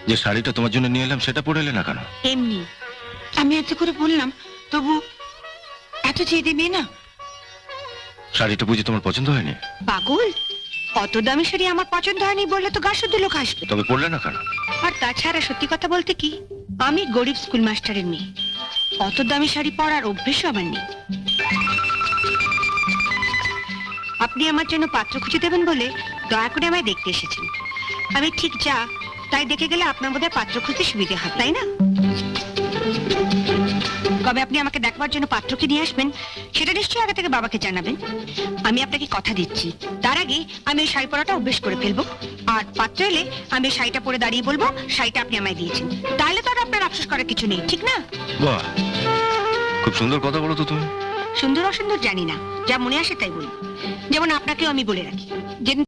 যে শাড়িটা তোমার জন্য নিয়ে এলাম সেটা পরে এলে না কেন? এমনি আমি এত করে বললাম, তবু এত জেদে মেয়ে না। শাড়িটা বুঝি তোমার পছন্দ হয়নি? পাগল, অত দামি শাড়ি আমার পছন্দ হয়নি বললে তো গা শুদ্ধ লোক আসবে। তবে পরলে না কেন? আর তাছাড়া সত্যি কথা বলতে কি, আমি গরিব স্কুল মাস্টারের মেয়ে, অত দামি শাড়ি পরার অভ্যেসও আমার নেই। আপনি আমার জন্য পাত্র খুঁজে দেবেন বলে দয়া করে আমায় দেখতে এসেছেন। আমি ঠিক যা তাই দেখে গেলে আপনার বোধহয় পাত্র খুঁজতে সুবিধে হয়, তাই না? কবে আপনি আমাকে দেখবার জন্য পাত্রকে নিয়ে আসবেন সেটা নিশ্চয়ই আগে থেকে বাবাকে জানাবেন। আমি আপনাকে কথা দিচ্ছি, তার আগে আমি এই শাড়ি পরাটা অভ্যেস করে ফেলবো। আর পাত্র এলে আমি এই শাড়িটা পরে দাঁড়িয়ে বলবো শাড়িটা আপনি আমায় দিয়েছেন। তাহলে তো আর আপনার আফসোস করার কিছু নেই, ঠিক না? বাহ, খুব সুন্দর কথা বলো তো তুমি। সুন্দর অসুন্দর জানি না, যা মনে আসে তাই বলি। যেমন আপনাকেও আমি বলে রাখি, যেদিন